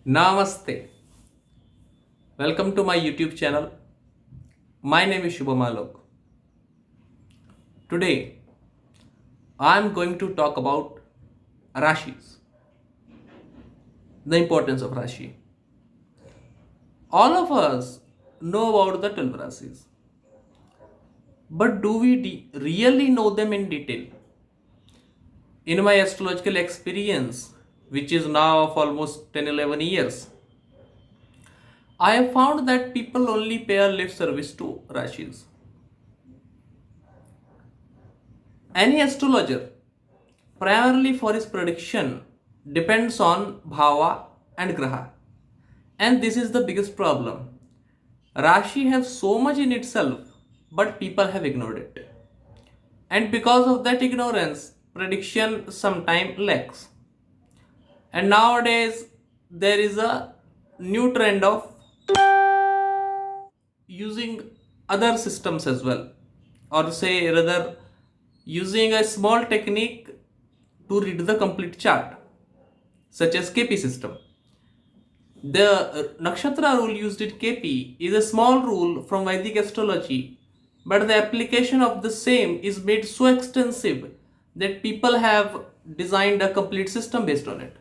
Namaste. Welcome to my YouTube channel. My name is Shubham Alock. Today, I am going to talk about Rashis, the importance of Rashi. All of us know about the 12 Rashis, but do we really know them in detail? In my astrological experience, which is now of almost 10-11 years, I have found that people only pay a lip service to Rashis. Any astrologer, primarily for his prediction, depends on bhava and graha. And this is the biggest problem. Rashi has so much in itself, but people have ignored it. And because of that ignorance, prediction sometimes lacks. And nowadays, there is a new trend of using other systems as well, or say rather using a small technique to read the complete chart, such as KP system. The nakshatra rule used in KP is a small rule from Vedic astrology, but the application of the same is made so extensive that people have designed a complete system based on it.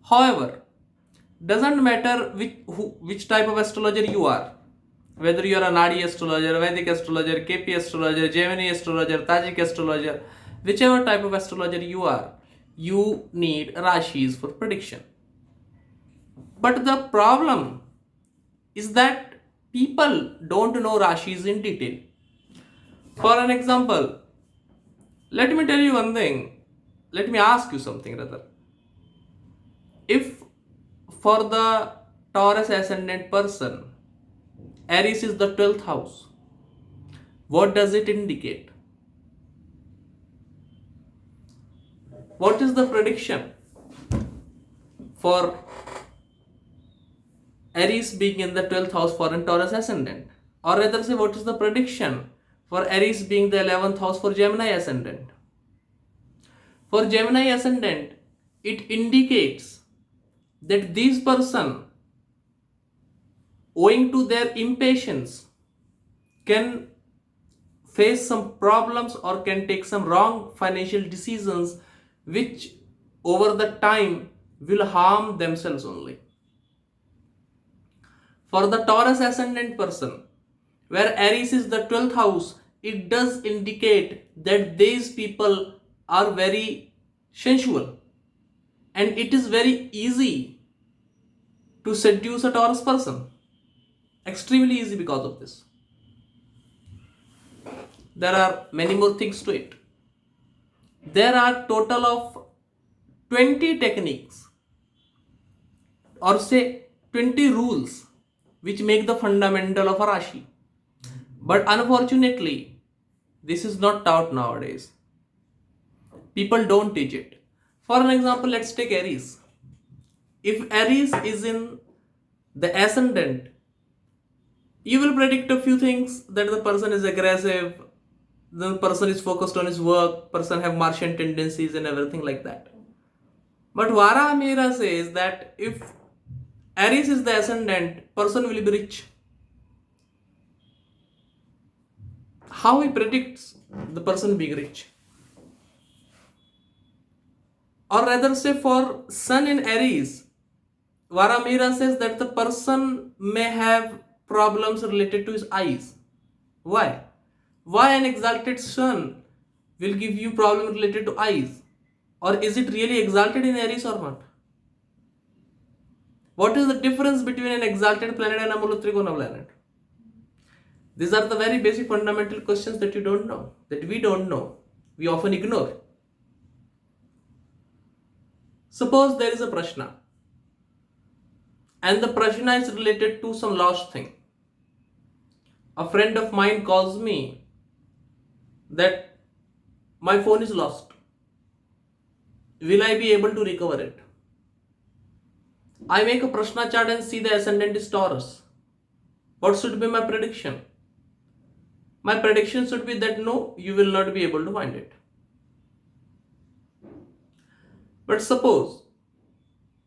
However, doesn't matter which type of astrologer you are, whether you are a Nadi astrologer, Vedic astrologer, KP astrologer, Gemini astrologer, Tajik astrologer, whichever type of astrologer you are, you need Rashis for prediction. But the problem is that people don't know Rashis in detail. For an example, let me tell you one thing. Let me ask you something rather. If for the Taurus ascendant person, Aries is the 12th house, what does it indicate? What is the prediction for Aries being in the 12th house for a Taurus ascendant? Or rather say, what is the prediction for Aries being the 11th house for Gemini ascendant? For Gemini ascendant, it indicates that this person, owing to their impatience, can face some problems or can take some wrong financial decisions which over the time will harm themselves only. For the Taurus ascendant person, where Aries is the 12th house, it does indicate that these people are very sensual and it is very easy to seduce a Taurus person. Extremely easy because of this. There are many more things to it. There are total of 20 techniques or say 20 rules which make the fundamental of a Rashi. But unfortunately, this is not taught nowadays. People don't teach it. For an example, let's take Aries. If Aries is in the ascendant, you will predict a few things, that the person is aggressive, the person is focused on his work, person have Martian tendencies and everything like that. But Vara Mera says that if Aries is the ascendant, person will be rich. How he predicts the person being rich? Or rather say for Sun in Aries, Vara Mera says that the person may have problems related to his eyes. Why? Why an exalted Sun will give you problem related to eyes? Or is it really exalted in Aries or not? What is the difference between an exalted planet and a Mulatrikona planet? These are the very basic fundamental questions that you don't know, that we don't know, we often ignore. Suppose there is a prashna, and the prashna is related to some lost thing. A friend of mine calls me that my phone is lost. Will I be able to recover it? I make a prashna chart and see the ascendant is Taurus. What should be my prediction? My prediction should be that no, you will not be able to find it. But suppose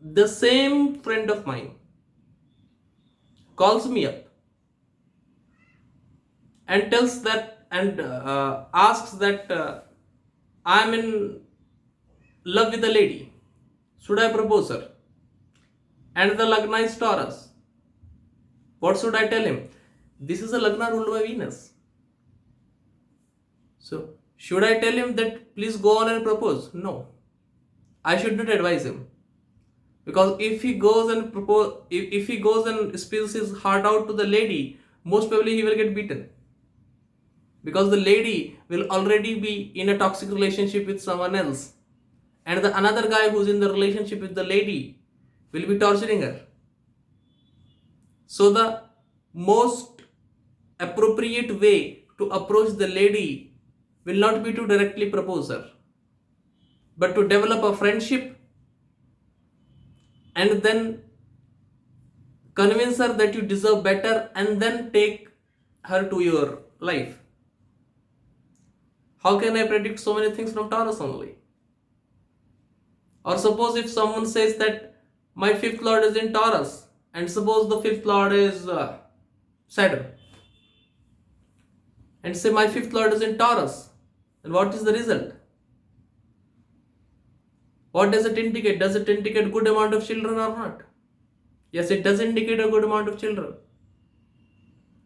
The same friend of mine calls me up and tells that and asks that I'm in love with a lady. Should I propose her? And the Lagna is Taurus. What should I tell him? This is a Lagna ruled by Venus. So, should I tell him that please go on and propose? No. I should not advise him. Because if he goes and propose, if he goes and spills his heart out to the lady, most probably he will get beaten. Because the lady will already be in a toxic relationship with someone else. And the another guy who's in the relationship with the lady will be torturing her. So the most appropriate way to approach the lady will not be to directly propose her, but to develop a friendship and then convince her that you deserve better and then take her to your life. How can I predict so many things from Taurus only? Or suppose if someone says that my fifth lord is in Taurus, and suppose the fifth lord is Saturn, and say my fifth lord is in Taurus, then what is the result? What does it indicate? Does it indicate good amount of children or not? Yes, it does indicate a good amount of children.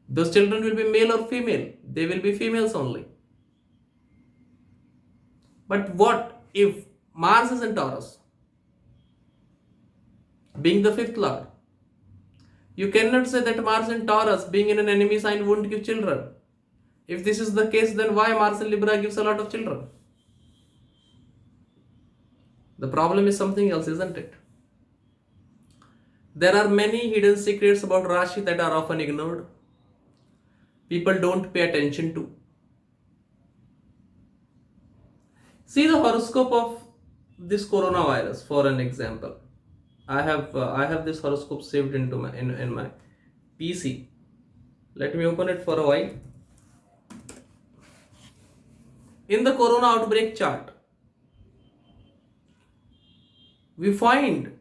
Those children will be male or female. They will be females only. But what if Mars is in Taurus, being the fifth lord? You cannot say that Mars in Taurus, being in an enemy sign, won't give children. If this is the case, then why Mars in Libra gives a lot of children? The problem is something else, isn't it? There are many hidden secrets about Rashi that are often ignored. People don't pay attention to. See the horoscope of this coronavirus, for an example. I have this horoscope saved into my in my PC. Let me open it for a while. In the corona outbreak chart, we find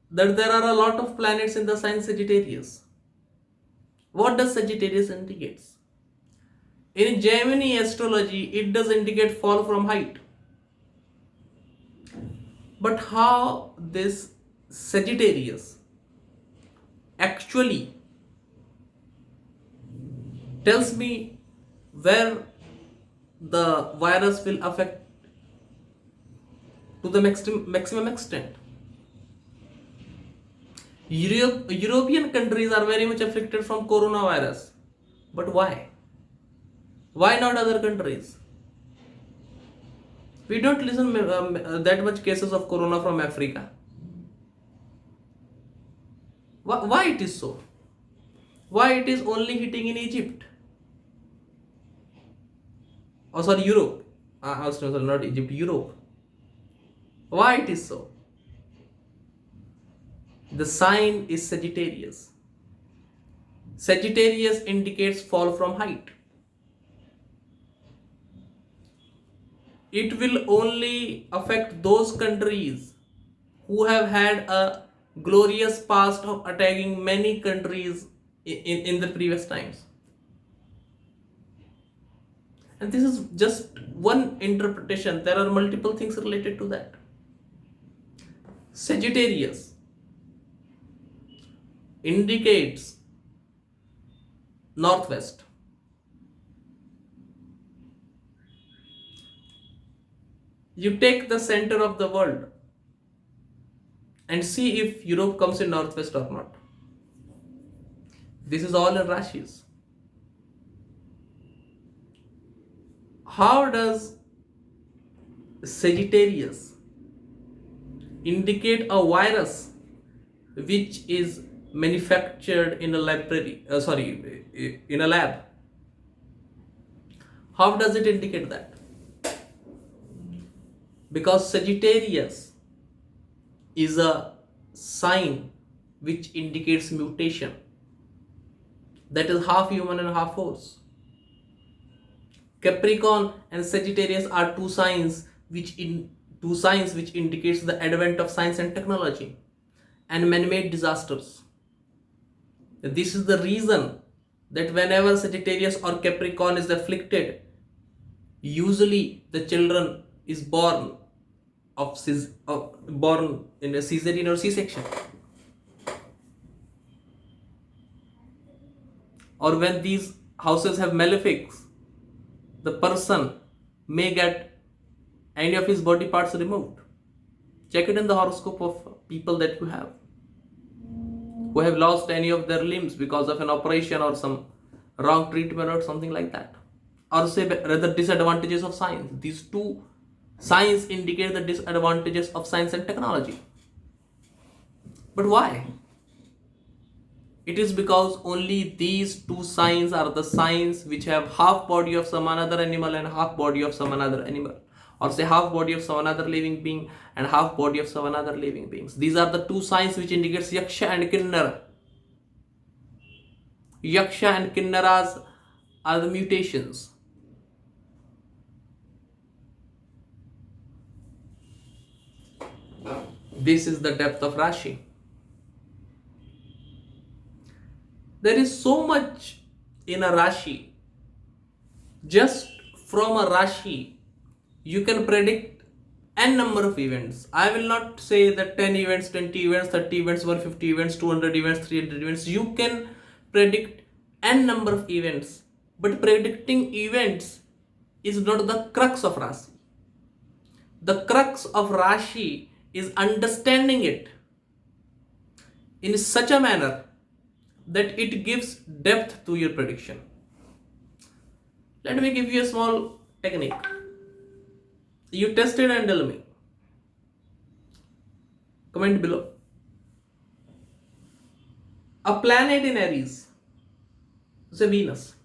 that there are a lot of planets in the sign Sagittarius. What does Sagittarius indicate? In Gemini astrology, it does indicate fall from height. But how this Sagittarius actually tells me where the virus will affect to the maximum extent. European countries are very much affected from coronavirus. But why? Why not other countries? We don't listen that much cases of corona from Africa. Why it is so? Why it is only hitting in Egypt? Oh, sorry, Europe. Sorry, not Egypt, Europe. Why it is so? The sign is Sagittarius. Sagittarius indicates fall from height. It will only affect those countries who have had a glorious past of attacking many countries in the previous times. And this is just one interpretation. There are multiple things related to that. Sagittarius indicates northwest. You take the center of the world and see if Europe comes in northwest or not. This is all in Rashis. How does Sagittarius indicate a virus which is manufactured in a library? In a lab. How does it indicate that? Because Sagittarius is a sign which indicates mutation. That is half human and half horse. Capricorn and Sagittarius are two signs which two signs which indicates the advent of science and technology and man-made disasters. This is the reason that whenever Sagittarius or Capricorn is afflicted, usually the children is born born in a cesarean or C-section. Or when these houses have malefics, the person may get any of his body parts removed. Check it in the horoscope of people that you have who have lost any of their limbs because of an operation or some wrong treatment or something like that. Or say rather disadvantages of science. These two signs indicate the disadvantages of science and technology. But why? It is because only these two signs are the signs which have half body of some another animal and half body of some another animal. Or say half body of some another living being and half body of some another living beings. These are the two signs which indicates Yaksha and Kinnara. Yaksha and Kinnaras are the mutations. This is the depth of Rashi. There is so much in a Rashi. Just from a Rashi, you can predict n number of events. I will not say that 10 events, 20 events, 30 events, 150 events, 200 events, 300 events. You can predict n number of events. But predicting events is not the crux of Rashi. The crux of Rashi is understanding it in such a manner that it gives depth to your prediction. Let me give you a small technique. You test it and tell me. Comment below. A planet in Aries, say Venus.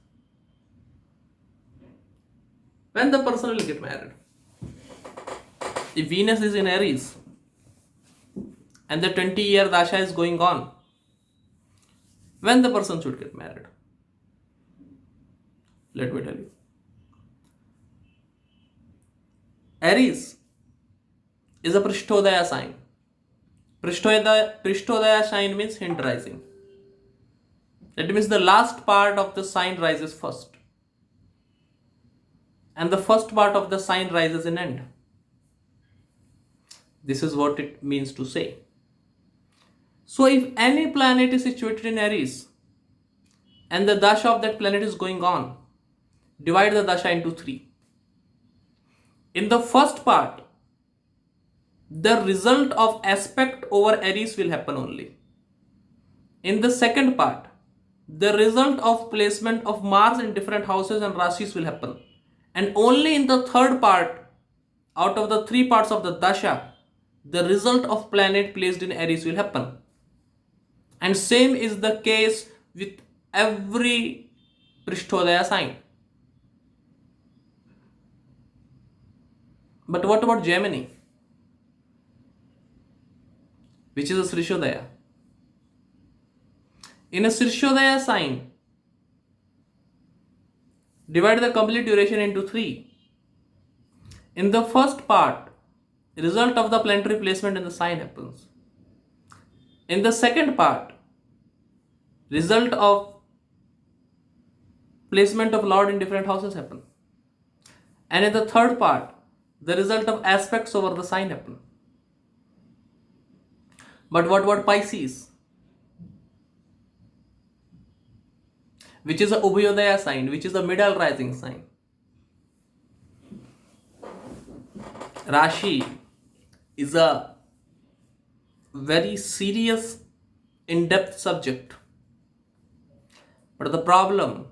When the person will get married? If Venus is in Aries and the 20-year Dasha is going on, when the person should get married? Let me tell you. Aries is a Prishtodaya sign. Prishtodaya sign means hint rising. That means the last part of the sign rises first. And the first part of the sign rises in end. This is what it means to say. So if any planet is situated in Aries and the Dasha of that planet is going on, divide the Dasha into 3. In the first part, the result of aspect over Aries will happen only. In the second part, the result of placement of Mars in different houses and Rashis will happen. And only in the third part, out of the 3 parts of the Dasha, the result of planet placed in Aries will happen. And same is the case with every Prishtodaya sign. But what about Gemini, which is a Srishodaya? In a Srishodaya sign, divide the complete duration into 3. In the first part, result of the planetary placement in the sign happens. In the second part, result of placement of Lord in different houses happen. And in the third part, the result of aspects over the sign happen. But what about Pisces, which is a Ubhyodaya sign, which is a middle rising sign? Rashi is a very serious, in-depth subject. But the problem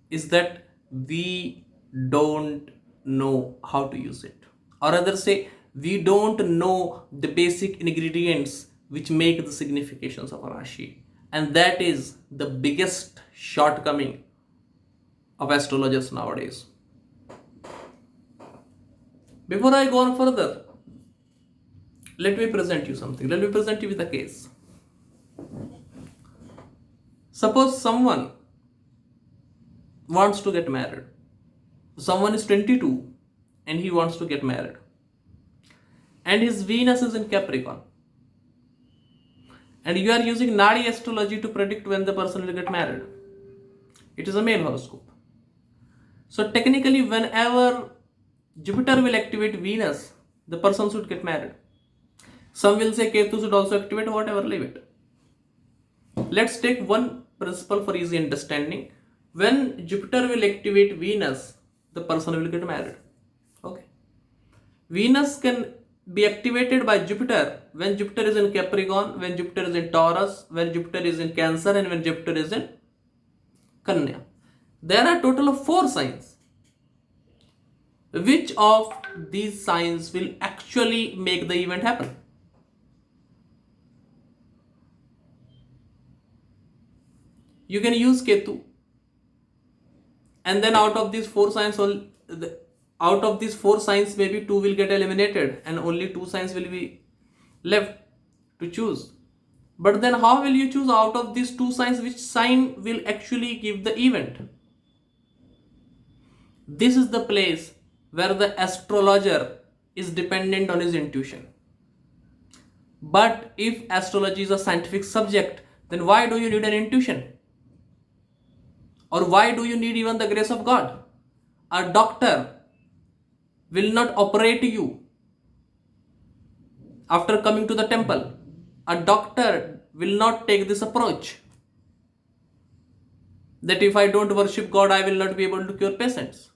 is that we don't know how to use it. Or rather say, we don't know the basic ingredients which make the significations of a Rashi. And that is the biggest shortcoming of astrologers nowadays. Before I go on further, let me present you something. Let me present you with a case. Suppose someone wants to get married. Someone is 22 and he wants to get married. and his Venus is in Capricorn, and you are using Nadi astrology to predict when the person will get married. It is a male horoscope. So technically, whenever Jupiter will activate Venus, the person should get married. Some will say Ketu should also activate, whatever, leave it. Let's take one principle for easy understanding. When Jupiter will activate Venus, the person will get married. Okay. Venus can be activated by Jupiter when Jupiter is in Capricorn, when Jupiter is in Taurus, when Jupiter is in Cancer, and when Jupiter is in Kanya. There are a total of 4 signs. Which of these signs will actually make the event happen? You can use Ketu, and then out of these 4 signs, maybe 2 will get eliminated and only 2 signs will be left to choose. But then how will you choose out of these 2 signs which sign will actually give the event? This is the place where the astrologer is dependent on his intuition. But if astrology is a scientific subject, then why do you need an intuition? Or why do you need even the grace of God? A doctor will not operate you after coming to the temple. A doctor will not take this approach that if I don't worship God, I will not be able to cure patients.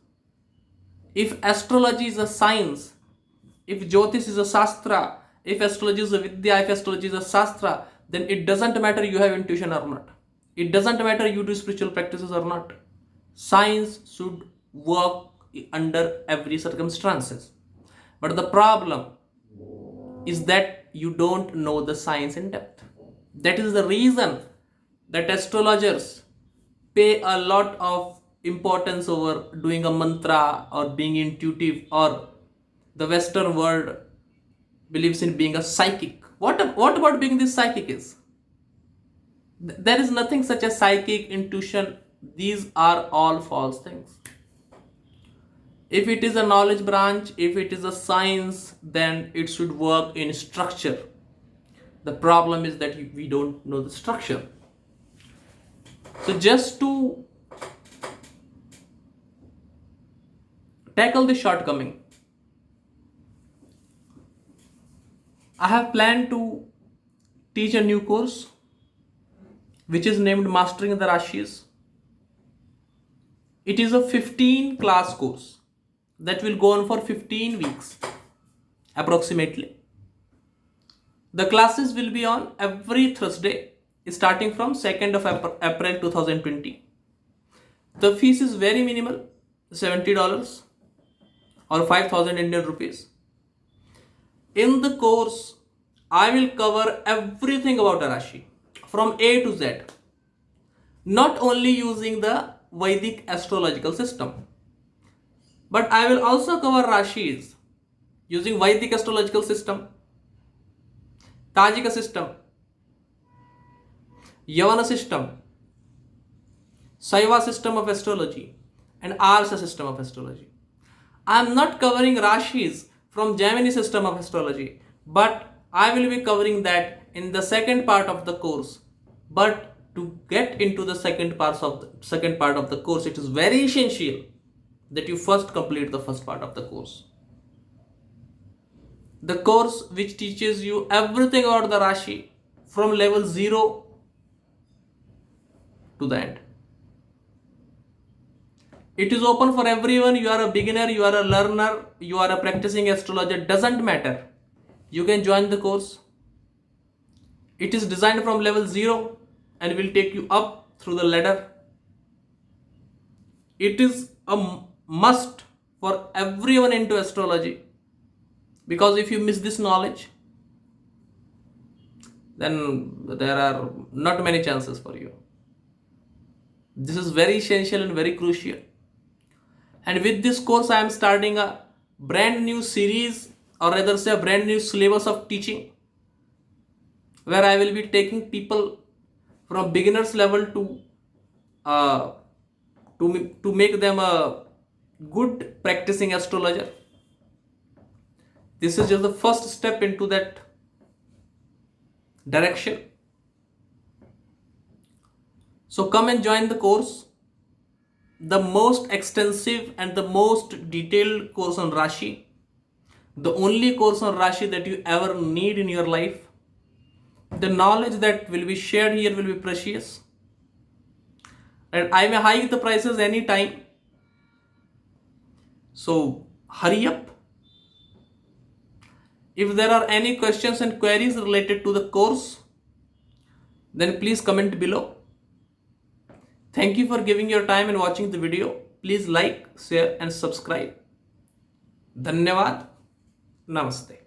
If astrology is a science, if Jyotish is a Shastra, if astrology is a Vidya, if astrology is a Shastra, then it doesn't matter you have intuition or not. It doesn't matter you do spiritual practices or not. Science should work under every circumstances. But the problem is that you don't know the science in depth. That is the reason that astrologers pay a lot of importance over doing a mantra or being intuitive, or the Western world believes in being a psychic. What about being this psychic is? There is nothing such as psychic, intuition. These are all false things. If it is a knowledge branch, if it is a science, then it should work in structure. The problem is that we don't know the structure. So just to tackle this shortcoming, I have planned to teach a new course which is named Mastering the Rashis. It is a 15 class course that will go on for 15 weeks approximately. The classes will be on every Thursday starting from 2nd of April 2020. The fees is very minimal, $70 or 5,000 Indian rupees. In the course, I will cover everything about a Rashi from A to Z, not only using the Vedic astrological system, but I will also cover Rashis using Vedic astrological system, Tajika system, Yavana system, Saiva system of astrology, and Arsa system of astrology. I am not covering Rashis from Gemini system of astrology, but I will be covering that in the second part of the course. But to get into the second part of the course, it is very essential that you first complete the first part of the course. The course which teaches you everything about the Rashi from level 0 to the end. It is open for everyone. You are a beginner, you are a learner, you are a practicing astrologer, doesn't matter. You can join the course. It is designed from level 0 and will take you up through the ladder. It is a must for everyone into astrology, because if you miss this knowledge, then there are not many chances for you. This is very essential and very crucial. And with this course, I am starting a brand new series, or rather say a brand new syllabus of teaching, where I will be taking people from beginners level to make them a good practicing astrologer. This is just the first step into that direction. So come and join the course, the most extensive and the most detailed course on Rashi, the only course on Rashi that you ever need in your life. The knowledge that will be shared here will be precious, and I may hike the prices anytime. So hurry up. If there are any questions and queries related to the course, then please comment below. Thank you for giving your time and watching the video. Please like, share and subscribe. धन्यवाद. Namaste.